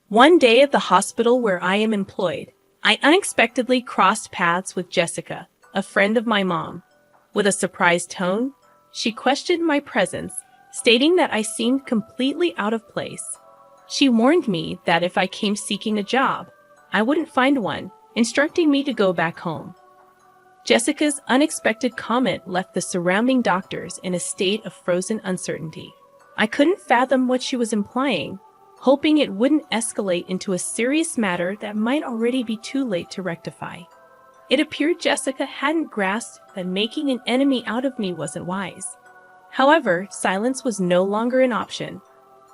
One day at the hospital where I am employed, I unexpectedly crossed paths with Jessica, a friend of my mom. With a surprised tone, she questioned my presence, stating that I seemed completely out of place. She warned me that if I came seeking a job, I wouldn't find one, instructing me to go back home. Jessica's unexpected comment left the surrounding doctors in a state of frozen uncertainty. I couldn't fathom what she was implying, hoping it wouldn't escalate into a serious matter that might already be too late to rectify. It appeared Jessica hadn't grasped that making an enemy out of me wasn't wise. However, silence was no longer an option.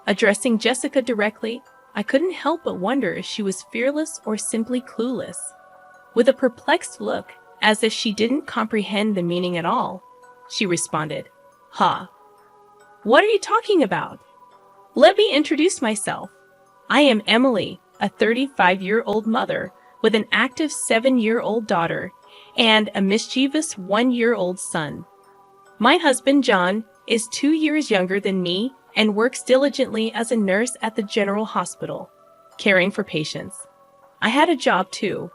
Addressing Jessica directly, I couldn't help but wonder if she was fearless or simply clueless. With a perplexed look, as if she didn't comprehend the meaning at all, she responded, "Huh. What are you talking about? Let me introduce myself. I am Emily, a 35-year-old mother with an active 7-year-old daughter and a mischievous 1-year-old son. My husband, John, is 2 years younger than me and works diligently as a nurse at the general hospital, caring for patients. I had a job too,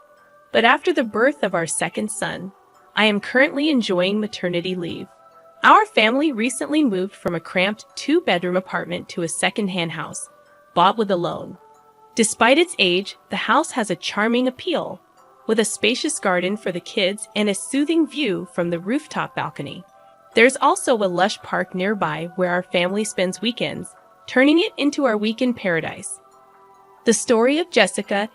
but after the birth of our second son, I am currently enjoying maternity leave. Our family recently moved from a cramped 2-bedroom apartment to a second-hand house, bought with a loan. Despite its age, the house has a charming appeal, with a spacious garden for the kids and a soothing view from the rooftop balcony. There's also a lush park nearby where our family spends weekends, turning it into our weekend paradise. The story of Jessica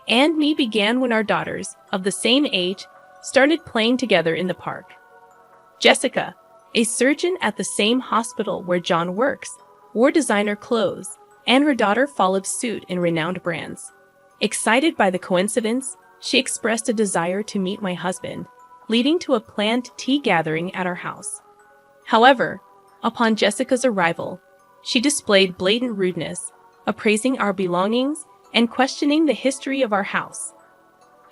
and me began when our daughters, of the same age, started playing together in the park. Jessica, a surgeon at the same hospital where John works, wore designer clothes, and her daughter followed suit in renowned brands. Excited by the coincidence, she expressed a desire to meet my husband, leading to a planned tea gathering at our house. However, upon Jessica's arrival, she displayed blatant rudeness, appraising our belongings and questioning the history of our house.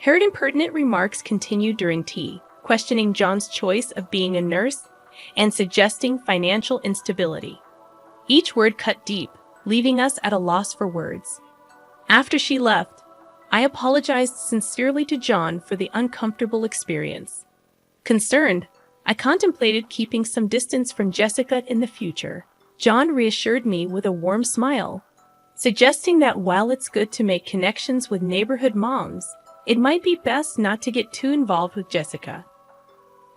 Her impertinent remarks continued during tea, questioning John's choice of being a nurse and suggesting financial instability. Each word cut deep, leaving us at a loss for words. After she left, I apologized sincerely to John for the uncomfortable experience. Concerned, I contemplated keeping some distance from Jessica in the future. John reassured me with a warm smile, suggesting that while it's good to make connections with neighborhood moms, it might be best not to get too involved with Jessica.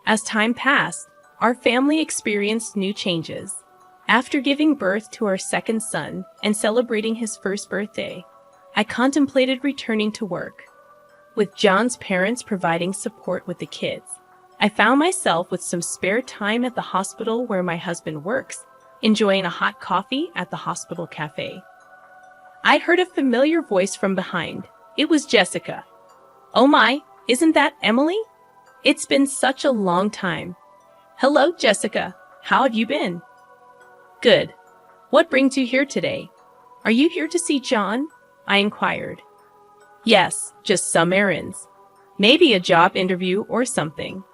As time passed, our family experienced new changes. After giving birth to our second son and celebrating his first birthday, I contemplated returning to work. With John's parents providing support with the kids, I found myself with some spare time at the hospital where my husband works, enjoying a hot coffee at the hospital cafe. I heard a familiar voice from behind. It was Jessica. "Oh my, isn't that Emily? It's been such a long time." "Hello, Jessica. How have you been?" "Good. What brings you here today? Are you here to see John?" I inquired. "Yes, just some errands. Maybe a job interview or something.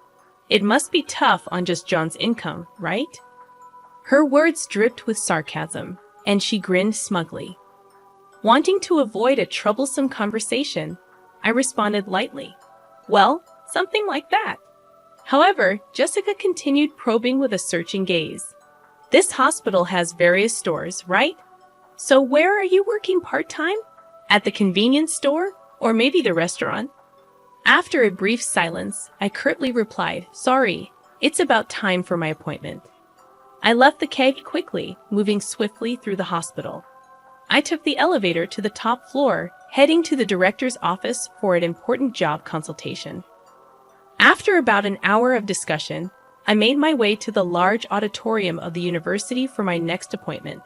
It must be tough on just John's income, right?" Her words dripped with sarcasm, and she grinned smugly. Wanting to avoid a troublesome conversation, I responded lightly, "Well, something like that." However, Jessica continued probing with a searching gaze. "This hospital has various stores, right? So where are you working part-time? At the convenience store? Or maybe the restaurant?" After a brief silence, I curtly replied, "Sorry, it's about time for my appointment." I left the keg quickly, moving swiftly through the hospital. I took the elevator to the top floor, heading to the director's office for an important job consultation. After about an hour of discussion, I made my way to the large auditorium of the university for my next appointment.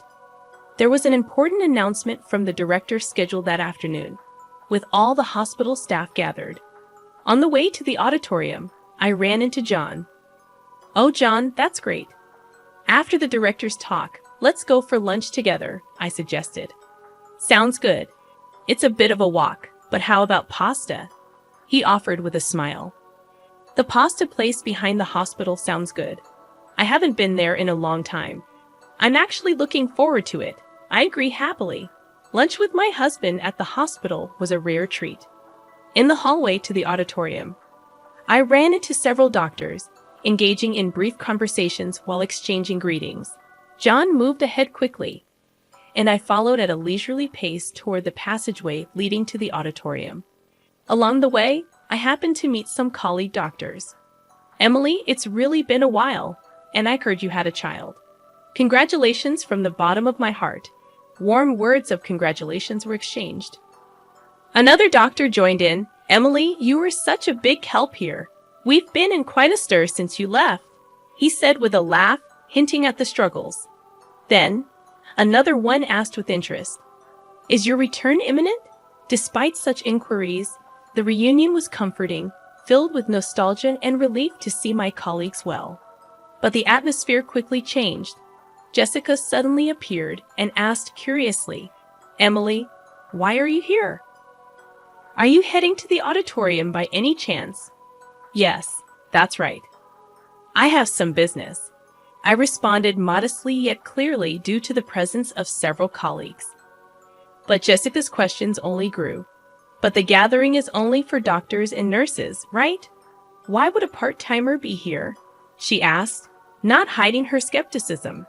There was an important announcement from the director scheduled that afternoon, with all the hospital staff gathered. On the way to the auditorium, I ran into John. "Oh, John, that's great. After the director's talk, let's go for lunch together," I suggested. "Sounds good. It's a bit of a walk, but how about pasta?" he offered with a smile. "The pasta place behind the hospital sounds good. I haven't been there in a long time. I'm actually looking forward to it." I agree happily. Lunch with my husband at the hospital was a rare treat. In the hallway to the auditorium, I ran into several doctors, engaging in brief conversations while exchanging greetings. John moved ahead quickly, and I followed at a leisurely pace toward the passageway leading to the auditorium. Along the way, I happened to meet some colleague doctors. "Emily, it's really been a while, and I heard you had a child. Congratulations from the bottom of my heart." Warm words of congratulations were exchanged. Another doctor joined in. "Emily, you were such a big help here. We've been in quite a stir since you left," he said with a laugh, hinting at the struggles. Then, another one asked with interest, "Is your return imminent?" Despite such inquiries, the reunion was comforting, filled with nostalgia and relief to see my colleagues well. But the atmosphere quickly changed. Jessica suddenly appeared and asked curiously, "Emily, why are you here? Are you heading to the auditorium by any chance?" "Yes, that's right. I have some business," I responded modestly yet clearly due to the presence of several colleagues. But Jessica's questions only grew. "But the gathering is only for doctors and nurses, right? Why would a part-timer be here?" she asked, not hiding her skepticism.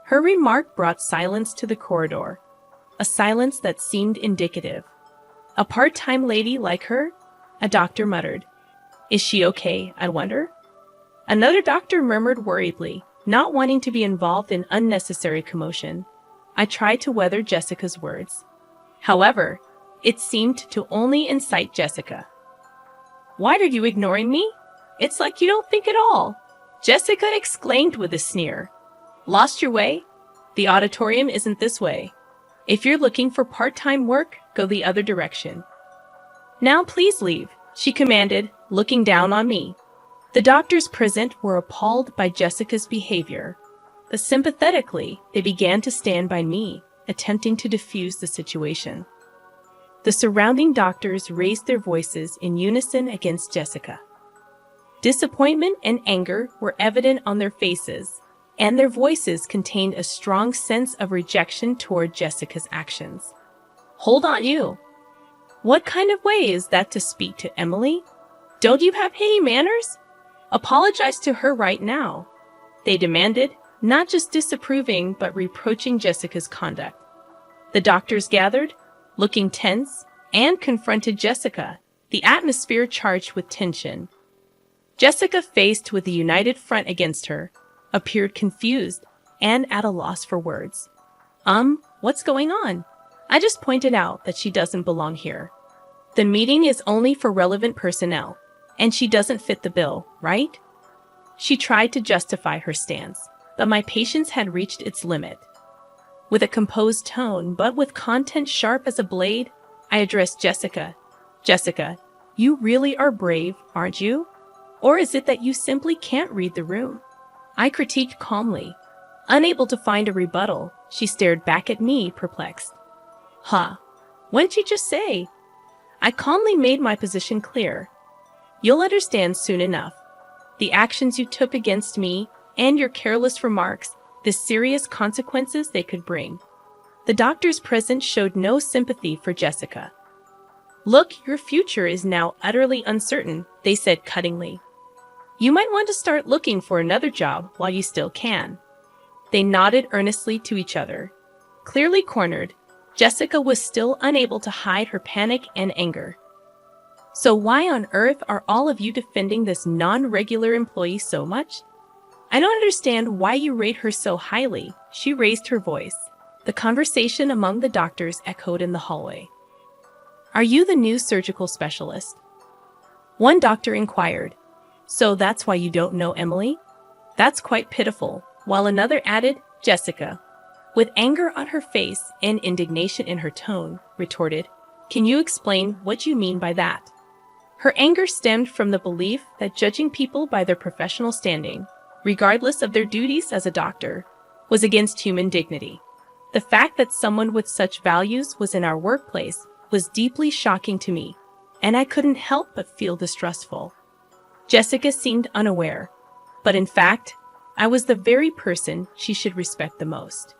Her remark brought silence to the corridor, a silence that seemed indicative. "A part-time lady like her?" a doctor muttered. "Is she okay, I wonder?" Another doctor murmured worriedly, not wanting to be involved in unnecessary commotion. I tried to weather Jessica's words. However, it seemed to only incite Jessica. "Why are you ignoring me? It's like you don't think at all," Jessica exclaimed with a sneer. "Lost your way? The auditorium isn't this way. If you're looking for part-time work, go the other direction. Now please leave," she commanded, looking down on me. The doctors present were appalled by Jessica's behavior, but sympathetically, they began to stand by me, attempting to defuse the situation. The surrounding doctors raised their voices in unison against Jessica. Disappointment and anger were evident on their faces, and their voices contained a strong sense of rejection toward Jessica's actions. "Hold on, you! What kind of way is that to speak to Emily? Don't you have any manners? Apologize to her right now," they demanded, not just disapproving but reproaching Jessica's conduct. The doctors gathered, looking tense, and confronted Jessica, the atmosphere charged with tension. Jessica, faced with a united front against her, appeared confused and at a loss for words. What's going on? I just pointed out that she doesn't belong here. The meeting is only for relevant personnel, and she doesn't fit the bill, right?" She tried to justify her stance, but my patience had reached its limit. With a composed tone, but with content sharp as a blade, I addressed Jessica. "Jessica, you really are brave, aren't you? Or is it that you simply can't read the room?" I critiqued calmly. Unable to find a rebuttal, she stared back at me, perplexed. What'd she just say?" I calmly made my position clear. "You'll understand soon enough. The actions you took against me and your careless remarks, the serious consequences they could bring." The doctors present showed no sympathy for Jessica. "Look, your future is now utterly uncertain," they said cuttingly. "You might want to start looking for another job while you still can." They nodded earnestly to each other. Clearly cornered, Jessica was still unable to hide her panic and anger. "So why on earth are all of you defending this non-regular employee so much? I don't understand why you rate her so highly," she raised her voice. The conversation among the doctors echoed in the hallway. "Are you the new surgical specialist?" One doctor inquired. "So that's why you don't know Emily? That's quite pitiful," while another added, "Jessica," with anger on her face and indignation in her tone, retorted, "Can you explain what you mean by that?" Her anger stemmed from the belief that judging people by their professional standing, regardless of their duties as a doctor, was against human dignity. The fact that someone with such values was in our workplace was deeply shocking to me, and I couldn't help but feel distrustful. Jessica seemed unaware, but in fact, I was the very person she should respect the most.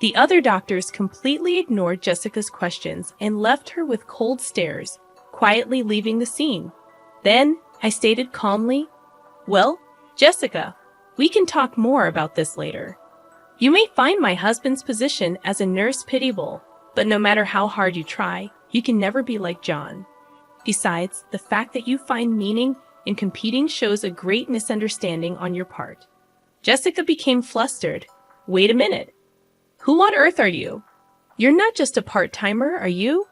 The other doctors completely ignored Jessica's questions and left her with cold stares, quietly leaving the scene. Then, I stated calmly, "Well, Jessica, we can talk more about this later. You may find my husband's position as a nurse pitiable, but no matter how hard you try, you can never be like John. Besides, the fact that you find meaning in competing shows a great misunderstanding on your part." Jessica became flustered. "Wait a minute. Who on earth are you? You're not just a part-timer, are you?"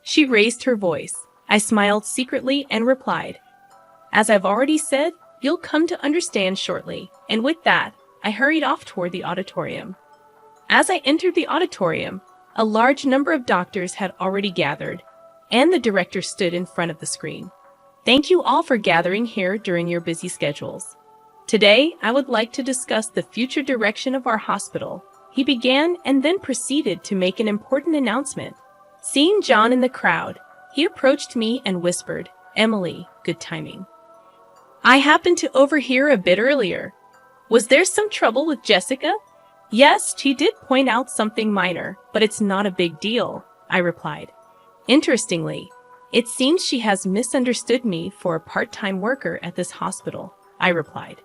She raised her voice. I smiled secretly and replied, "As I've already said, you'll come to understand shortly." And with that, I hurried off toward the auditorium. As I entered the auditorium, a large number of doctors had already gathered, and the director stood in front of the screen. "Thank you all for gathering here during your busy schedules. Today, I would like to discuss the future direction of our hospital," he began and then proceeded to make an important announcement. Seeing John in the crowd, he approached me and whispered, "Emily, good timing. I happened to overhear a bit earlier. Was there some trouble with Jessica?" "Yes, she did point out something minor, but it's not a big deal," I replied. "Interestingly, it seems she has misunderstood me for a part-time worker at this hospital," I replied.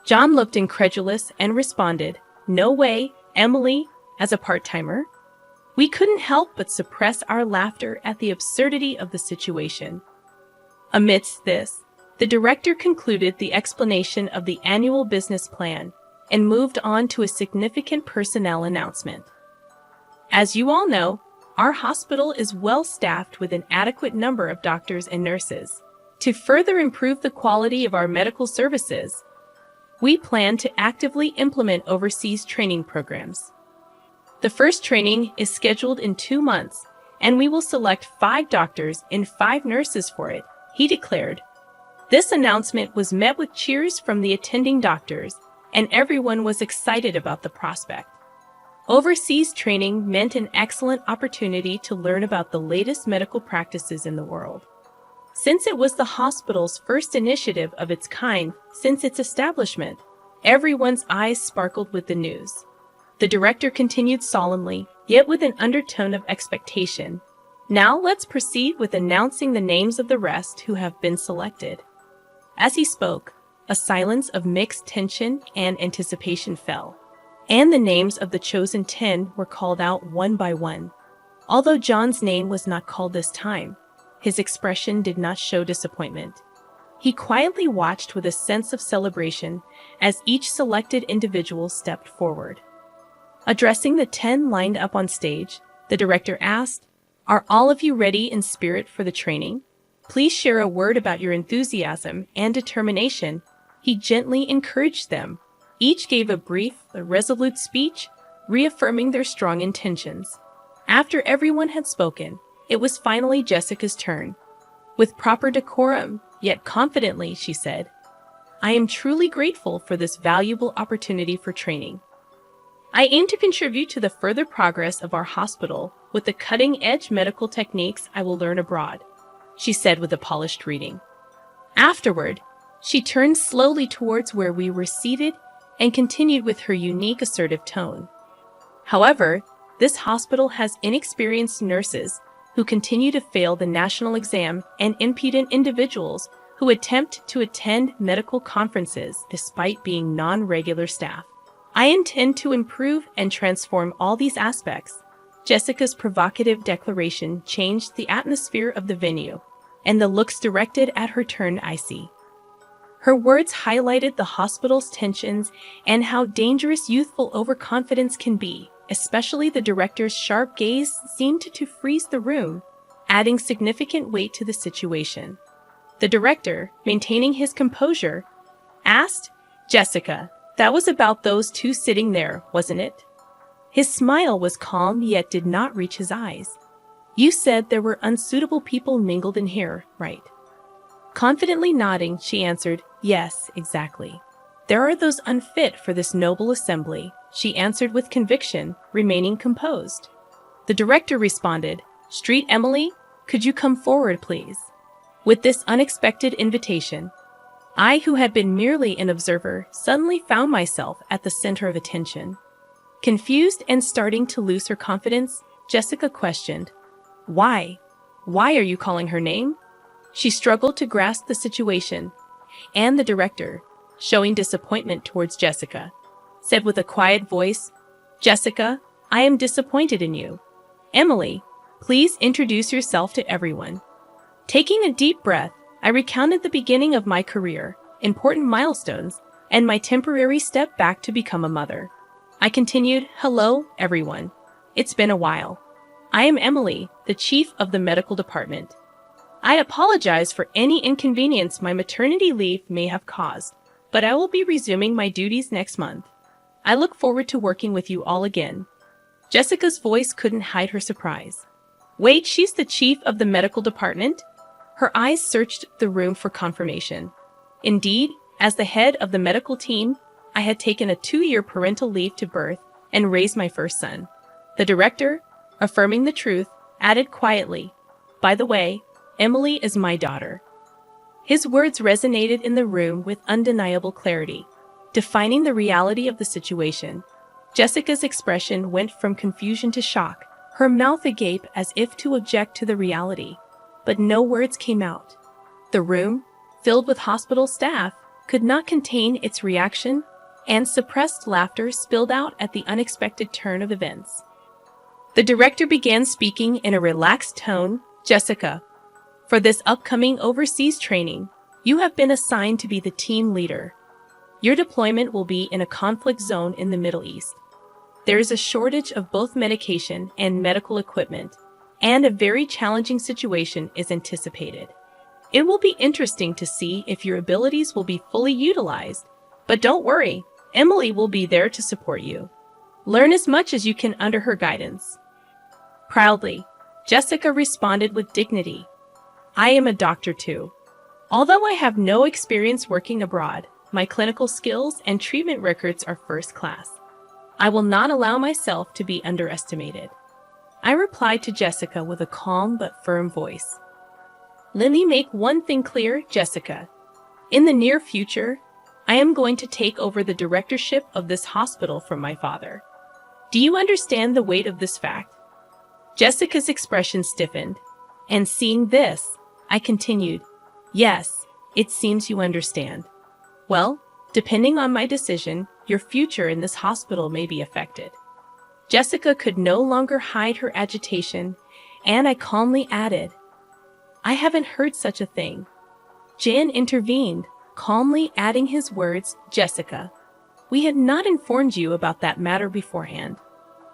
John looked incredulous and responded, "No way, Emily, as a part-timer?" We couldn't help but suppress our laughter at the absurdity of the situation. Amidst this, the director concluded the explanation of the annual business plan and moved on to a significant personnel announcement. As you all know, our hospital is well-staffed with an adequate number of doctors and nurses. To further improve the quality of our medical services, we plan to actively implement overseas training programs. The first training is scheduled in 2 months, and we will select 5 doctors and 5 nurses for it, he declared. This announcement was met with cheers from the attending doctors, and everyone was excited about the prospect. Overseas training meant an excellent opportunity to learn about the latest medical practices in the world. Since it was the hospital's first initiative of its kind since its establishment, everyone's eyes sparkled with the news. The director continued solemnly, yet with an undertone of expectation. "Now let's proceed with announcing the names of the rest who have been selected." As he spoke, a silence of mixed tension and anticipation fell, and the names of the chosen 10 were called out one by one. Although John's name was not called this time, his expression did not show disappointment. He quietly watched with a sense of celebration as each selected individual stepped forward. Addressing the 10 lined up on stage, the director asked, "Are all of you ready in spirit for the training? Please share a word about your enthusiasm and determination." He gently encouraged them. Each gave a brief, resolute speech, reaffirming their strong intentions. After everyone had spoken, it was finally Jessica's turn. With proper decorum, yet confidently, she said, "I am truly grateful for this valuable opportunity for training. I aim to contribute to the further progress of our hospital with the cutting-edge medical techniques I will learn abroad," she said with a polished greeting. Afterward, she turned slowly towards where we were seated and continued with her unique assertive tone. "However, this hospital has inexperienced nurses who continue to fail the national exam and impudent individuals who attempt to attend medical conferences despite being non-regular staff. I intend to improve and transform all these aspects." Jessica's provocative declaration changed the atmosphere of the venue, and the looks directed at her turned icy. Her words highlighted the hospital's tensions and how dangerous youthful overconfidence can be, especially the director's sharp gaze seemed to freeze the room, adding significant weight to the situation. The director, maintaining his composure, asked, "Jessica, that was about those 2 sitting there, wasn't it?" His smile was calm yet did not reach his eyes. "You said there were unsuitable people mingled in here, right?" Confidently nodding, she answered, "Yes, exactly. There are those unfit for this noble assembly," she answered with conviction, remaining composed. The director responded, "Street Emily, could you come forward, please?" With this unexpected invitation, I, who had been merely an observer, suddenly found myself at the center of attention. Confused and starting to lose her confidence, Jessica questioned, "Why? Why are you calling her name?" She struggled to grasp the situation, and the director, showing disappointment towards Jessica, said with a quiet voice, "Jessica, I am disappointed in you. Emily, please introduce yourself to everyone." Taking a deep breath, I recounted the beginning of my career, important milestones, and my temporary step back to become a mother. I continued, "Hello, everyone. It's been a while. I am Emily, the chief of the medical department. I apologize for any inconvenience my maternity leave may have caused, but I will be resuming my duties next month. I look forward to working with you all again." Jessica's voice couldn't hide her surprise. "Wait, she's the chief of the medical department?" Her eyes searched the room for confirmation. Indeed, as the head of the medical team, I had taken a 2-year parental leave to birth and raise my first son. The director, affirming the truth, added quietly, "By the way, Emily is my daughter." His words resonated in the room with undeniable clarity, defining the reality of the situation. Jessica's expression went from confusion to shock, her mouth agape as if to object to the reality, but no words came out. The room, filled with hospital staff, could not contain its reaction, and suppressed laughter spilled out at the unexpected turn of events. The director began speaking in a relaxed tone, "Jessica, for this upcoming overseas training, you have been assigned to be the team leader. Your deployment will be in a conflict zone in the Middle East. There is a shortage of both medication and medical equipment, and a very challenging situation is anticipated. It will be interesting to see if your abilities will be fully utilized, but don't worry, Emily will be there to support you. Learn as much as you can under her guidance." Proudly, Jessica responded with dignity, "I am a doctor too. Although I have no experience working abroad, my clinical skills and treatment records are first class. I will not allow myself to be underestimated." I replied to Jessica with a calm but firm voice. "Let me make one thing clear, Jessica. In the near future, I am going to take over the directorship of this hospital from my father. Do you understand the weight of this fact?" Jessica's expression stiffened, and seeing this, I continued, "Yes, it seems you understand. Well, depending on my decision, your future in this hospital may be affected." Jessica could no longer hide her agitation, and I calmly added, "I haven't heard such a thing." Jan intervened, calmly adding his words, "Jessica, we had not informed you about that matter beforehand.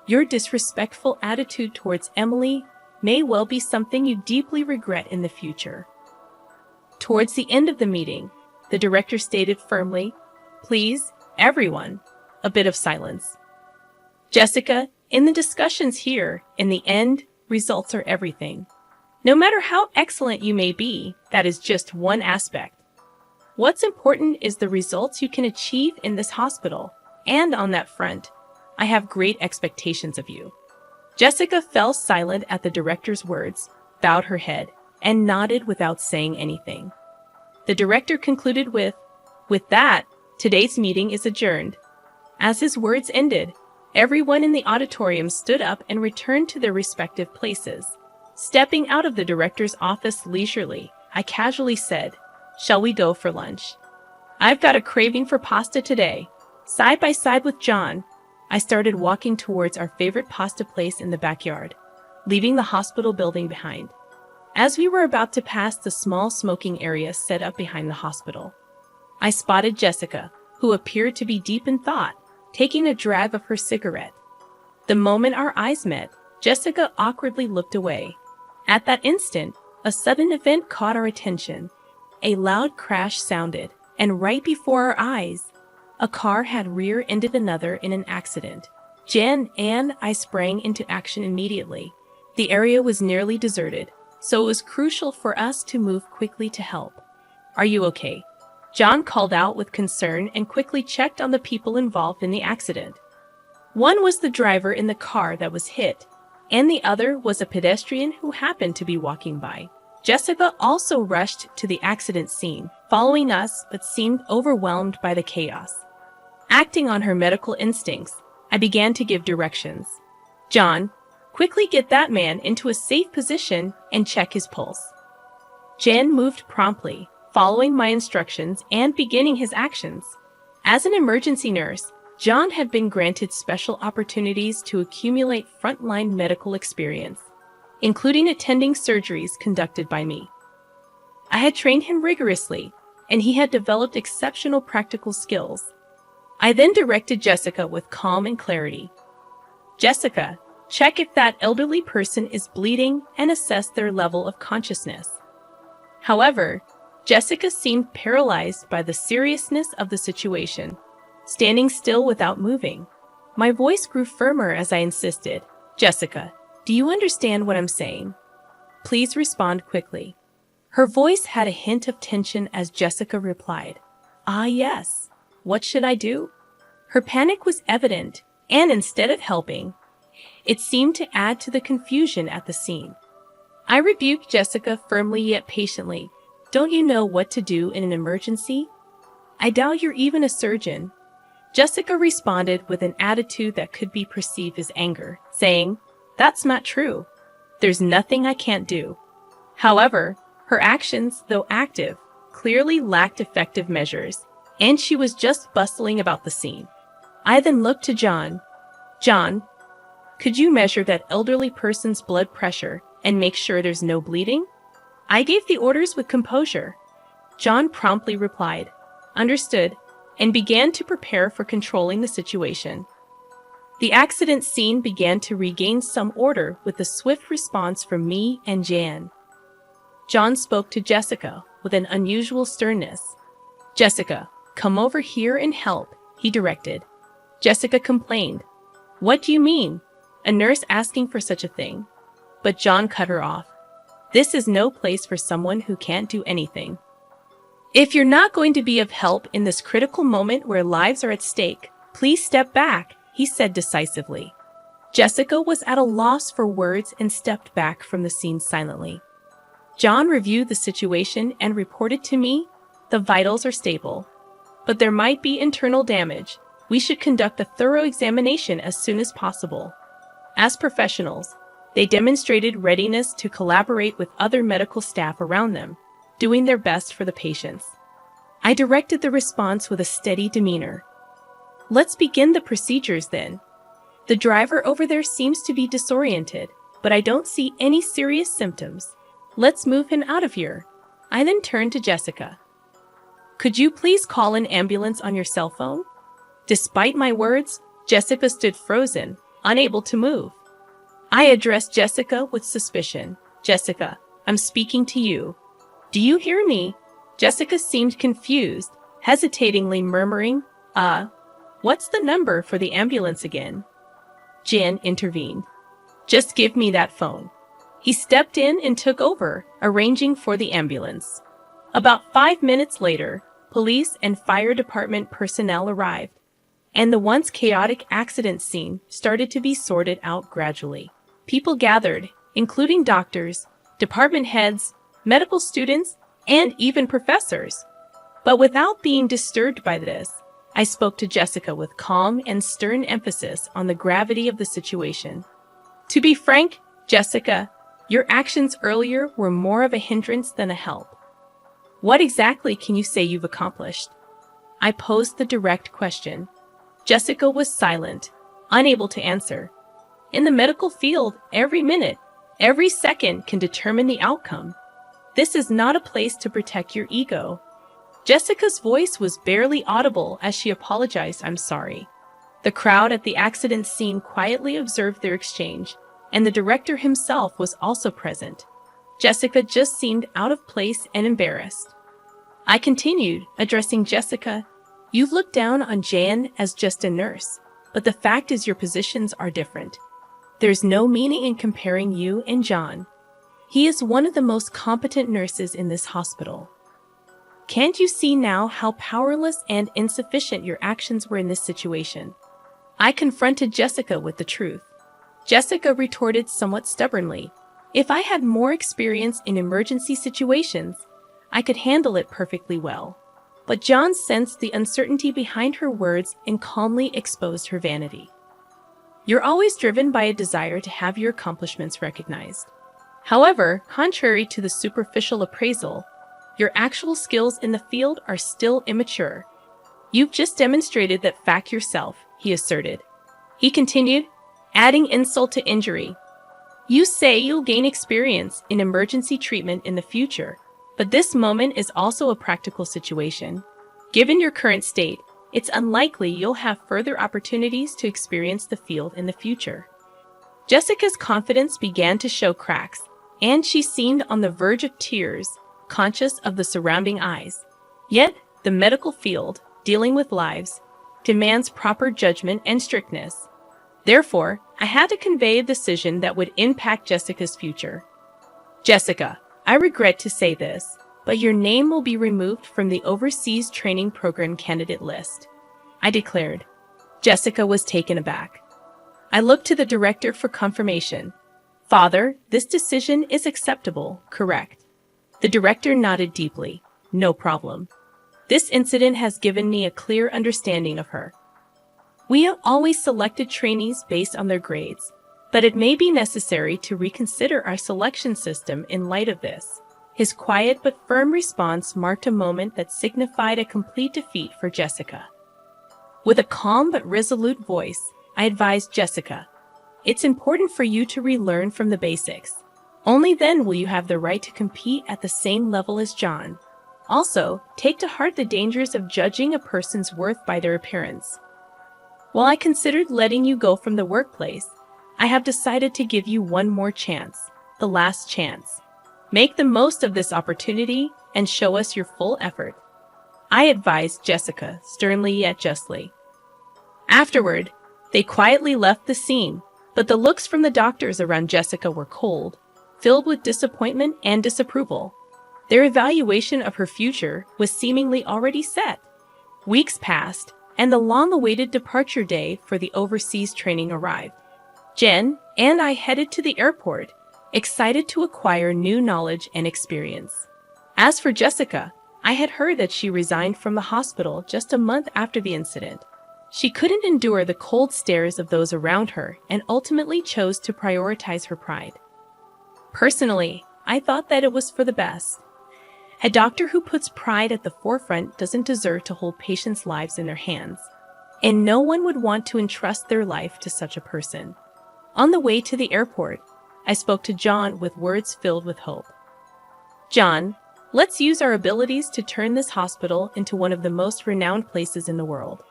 Your disrespectful attitude towards Emily may well be something you deeply regret in the future." Towards the end of the meeting, the director stated firmly, "Please, everyone, a bit of silence. Jessica, in the discussions here, in the end, results are everything. No matter how excellent you may be, that is just one aspect. What's important is the results you can achieve in this hospital, and on that front, I have great expectations of you." Jessica fell silent at the director's words, bowed her head, and nodded without saying anything. The director concluded with that, today's meeting is adjourned." As his words ended, everyone in the auditorium stood up and returned to their respective places. Stepping out of the director's office leisurely, I casually said, "Shall we go for lunch? I've got a craving for pasta today." Side by side with John, I started walking towards our favorite pasta place in the backyard, leaving the hospital building behind. As we were about to pass the small smoking area set up behind the hospital, I spotted Jessica, who appeared to be deep in thought, taking a drag of her cigarette. The moment our eyes met, Jessica awkwardly looked away. At that instant, a sudden event caught our attention. A loud crash sounded, and right before our eyes, a car had rear-ended another in an accident. Jen and I sprang into action immediately. The area was nearly deserted, so it was crucial for us to move quickly to help. "Are you okay?" John called out with concern and quickly checked on the people involved in the accident. One was the driver in the car that was hit, and the other was a pedestrian who happened to be walking by. Jessica also rushed to the accident scene, following us, but seemed overwhelmed by the chaos. Acting on her medical instincts, I began to give directions. John, quickly get that man into a safe position and check his pulse. Jan moved promptly, following my instructions and beginning his actions. As an emergency nurse, John had been granted special opportunities to accumulate frontline medical experience, including attending surgeries conducted by me. I had trained him rigorously, and he had developed exceptional practical skills. I then directed Jessica with calm and clarity. Jessica, check if that elderly person is bleeding and assess their level of consciousness. However, Jessica seemed paralyzed by the seriousness of the situation, standing still without moving. My voice grew firmer as I insisted, Jessica, do you understand what I'm saying? Please respond quickly. Her voice had a hint of tension as Jessica replied, yes. What should I do? Her panic was evident, and instead of helping, it seemed to add to the confusion at the scene. I rebuked Jessica firmly yet patiently. Don't you know what to do in an emergency? I doubt you're even a surgeon. Jessica responded with an attitude that could be perceived as anger, saying, That's not true. There's nothing I can't do. However, her actions, though active, clearly lacked effective measures, and she was just bustling about the scene. I then looked to John. John, could you measure that elderly person's blood pressure and make sure there's no bleeding? I gave the orders with composure. John promptly replied, Understood, and began to prepare for controlling the situation. The accident scene began to regain some order with a swift response from me and Jan. John spoke to Jessica with an unusual sternness. Jessica, come over here and help, he directed. Jessica complained. What do you mean? A nurse asking for such a thing? But John cut her off. This is no place for someone who can't do anything. If you're not going to be of help in this critical moment where lives are at stake, please step back, he said decisively. Jessica was at a loss for words and stepped back from the scene silently. John reviewed the situation and reported to me, the vitals are stable, but there might be internal damage. We should conduct a thorough examination as soon as possible. As professionals, they demonstrated readiness to collaborate with other medical staff around them, doing their best for the patients. I directed the response with a steady demeanor. Let's begin the procedures then. The driver over there seems to be disoriented, but I don't see any serious symptoms. Let's move him out of here. I then turned to Jessica. Could you please call an ambulance on your cell phone? Despite my words, Jessica stood frozen, unable to move. I addressed Jessica with suspicion. Jessica, I'm speaking to you. Do you hear me? Jessica seemed confused, hesitatingly murmuring, what's the number for the ambulance again? Jan intervened. Just give me that phone. He stepped in and took over, arranging for the ambulance. About 5 minutes later, police and fire department personnel arrived, and the once chaotic accident scene started to be sorted out gradually. People gathered, including doctors, department heads, medical students, and even professors. But without being disturbed by this, I spoke to Jessica with calm and stern emphasis on the gravity of the situation. To be frank, Jessica, your actions earlier were more of a hindrance than a help. What exactly can you say you've accomplished? I posed the direct question. Jessica was silent, unable to answer. In the medical field, every minute, every second can determine the outcome. This is not a place to protect your ego. Jessica's voice was barely audible as she apologized, I'm sorry. The crowd at the accident scene quietly observed their exchange, and the director himself was also present. Jessica just seemed out of place and embarrassed. I continued, addressing Jessica. You've looked down on Jan as just a nurse, but the fact is your positions are different. There's no meaning in comparing you and John. He is one of the most competent nurses in this hospital. Can't you see now how powerless and insufficient your actions were in this situation? I confronted Jessica with the truth. Jessica retorted somewhat stubbornly. If I had more experience in emergency situations, I could handle it perfectly well. But John sensed the uncertainty behind her words and calmly exposed her vanity. You're always driven by a desire to have your accomplishments recognized. However, contrary to the superficial appraisal, your actual skills in the field are still immature. You've just demonstrated that fact yourself, he asserted. He continued, adding insult to injury. You say you'll gain experience in emergency treatment in the future, but this moment is also a practical situation. Given your current state, it's unlikely you'll have further opportunities to experience the field in the future. Jessica's confidence began to show cracks, and she seemed on the verge of tears, conscious of the surrounding eyes. Yet, the medical field, dealing with lives, demands proper judgment and strictness. Therefore, I had to convey a decision that would impact Jessica's future. Jessica, I regret to say this, but your name will be removed from the Overseas Training Program candidate list, I declared. Jessica was taken aback. I looked to the director for confirmation. Father, this decision is acceptable, correct? The director nodded deeply. No problem. This incident has given me a clear understanding of her. We have always selected trainees based on their grades, but it may be necessary to reconsider our selection system in light of this. His quiet but firm response marked a moment that signified a complete defeat for Jessica. With a calm but resolute voice, I advised Jessica, it's important for you to relearn from the basics. Only then will you have the right to compete at the same level as John. Also, take to heart the dangers of judging a person's worth by their appearance. While I considered letting you go from the workplace, I have decided to give you one more chance, the last chance. Make the most of this opportunity and show us your full effort. I advised Jessica, sternly yet justly. Afterward, they quietly left the scene, but the looks from the doctors around Jessica were cold, filled with disappointment and disapproval. Their evaluation of her future was seemingly already set. Weeks passed, and the long-awaited departure day for the overseas training arrived. Jen and I headed to the airport, excited to acquire new knowledge and experience. As for Jessica, I had heard that she resigned from the hospital just a month after the incident. She couldn't endure the cold stares of those around her and ultimately chose to prioritize her pride. Personally, I thought that it was for the best. A doctor who puts pride at the forefront doesn't deserve to hold patients' lives in their hands, and no one would want to entrust their life to such a person. On the way to the airport, I spoke to John with words filled with hope. John, let's use our abilities to turn this hospital into one of the most renowned places in the world.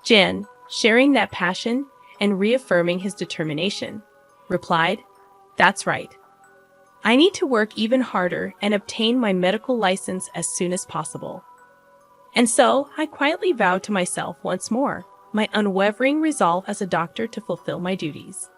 Jen, sharing that passion and reaffirming his determination, replied, That's right. I need to work even harder and obtain my medical license as soon as possible. And so I quietly vowed to myself once more my unwavering resolve as a doctor to fulfill my duties.